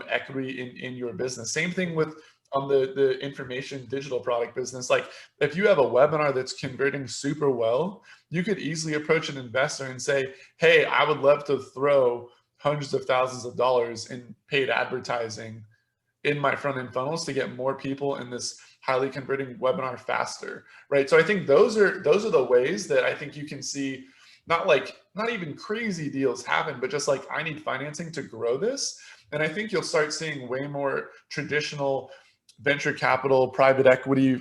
equity in your business. Same thing with the information digital product business. Like if you have a webinar that's converting super well, you could easily approach an investor and say, hey, I would love to throw hundreds of thousands of dollars in paid advertising in my front end funnels to get more people in this highly converting webinar faster, right? So I think those are the ways that I think you can see not even crazy deals happen, but just like, I need financing to grow this. And I think you'll start seeing way more traditional venture capital, private equity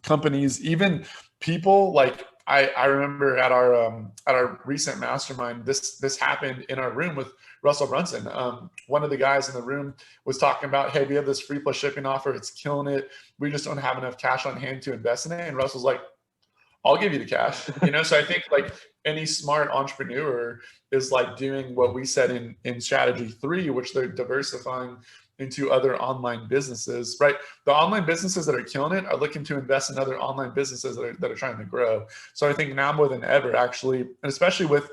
companies, even people like I remember at our recent mastermind, this happened in our room with Russell Brunson. One of the guys in the room was talking about, hey, we have this free plus shipping offer. It's killing it. We just don't have enough cash on hand to invest in it. And Russell's like, I'll give you the cash, So I think like any smart entrepreneur is like doing what we said in strategy 3, which they're diversifying into other online businesses, right? The online businesses that are killing it are looking to invest in other online businesses that are trying to grow. So I think now more than ever, actually, and especially with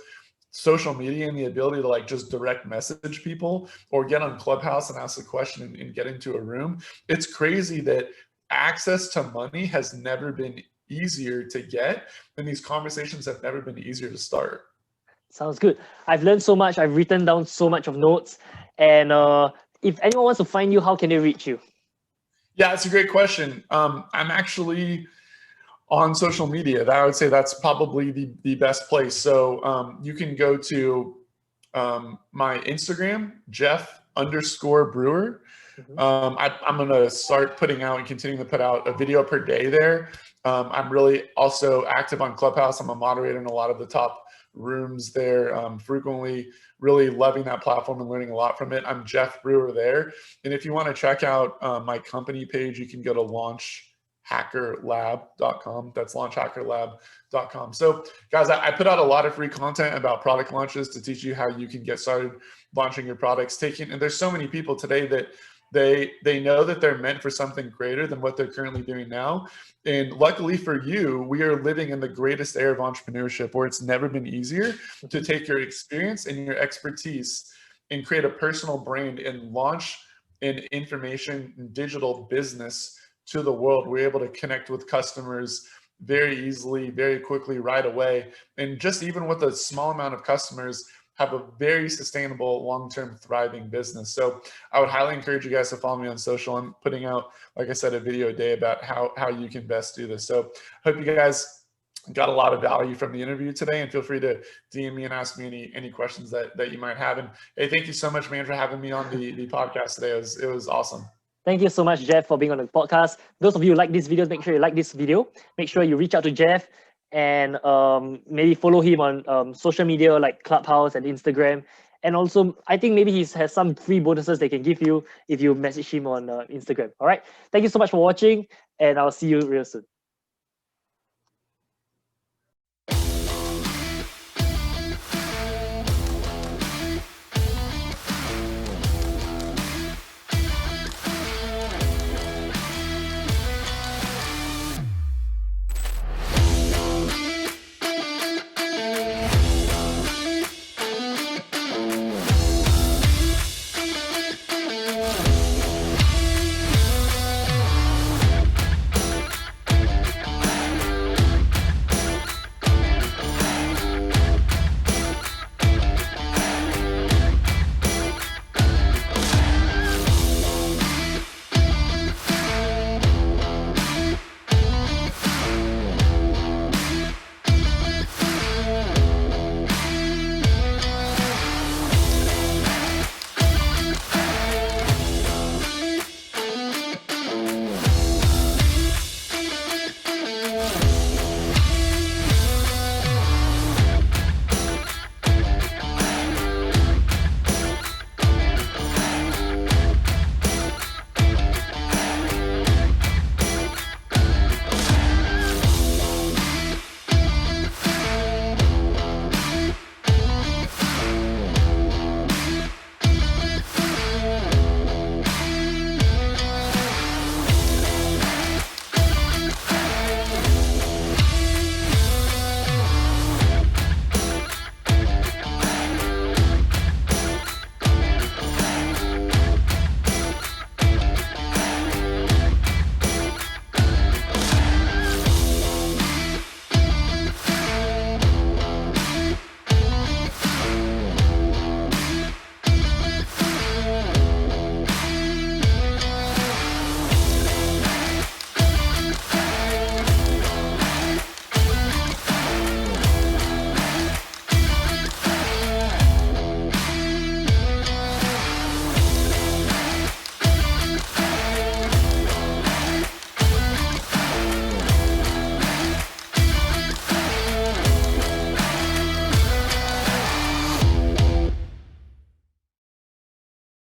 social media and the ability to like just direct message people or get on Clubhouse and ask a question and get into a room, it's crazy that access to money has never been easier to get, and these conversations have never been easier to start. Sounds good. I've learned so much. I've written down so much of notes. And if anyone wants to find you, how can they reach you? Yeah, it's a great question. I'm actually on social media. I would say that's probably the best place. So you can go to my Instagram, Jeff_Brewer. I'm going to start putting out and continuing to put out a video per day there. I'm really also active on Clubhouse. I'm a moderator in a lot of the top rooms there frequently, really loving that platform and learning a lot from it. I'm Jeff Brewer there. And if you want to check out my company page, you can go to launchhackerlab.com. That's launchhackerlab.com. So guys, I put out a lot of free content about product launches to teach you how you can get started launching your products. And there's so many people today that they know that they're meant for something greater than what they're currently doing now. And luckily for you, we are living in the greatest era of entrepreneurship where it's never been easier to take your experience and your expertise and create a personal brand and launch an information and digital business to the world. We're able to connect with customers very easily, very quickly, right away. And just even with a small amount of customers, have a very sustainable, long-term, thriving business. So I would highly encourage you guys to follow me on social. I'm putting out, like I said, a video a day about how you can best do this. So hope you guys got a lot of value from the interview today, and feel free to DM me and ask me any questions that you might have. And hey, thank you so much, man, for having me on the podcast today. It was awesome. Thank you so much, Jeff, for being on the podcast. Those of you who like this video, make sure you like this video. Make sure you reach out to Jeff and maybe follow him on social media like Clubhouse and Instagram. And also, I think maybe he has some free bonuses they can give you if you message him on Instagram. All right. Thank you so much for watching, and I'll see you real soon.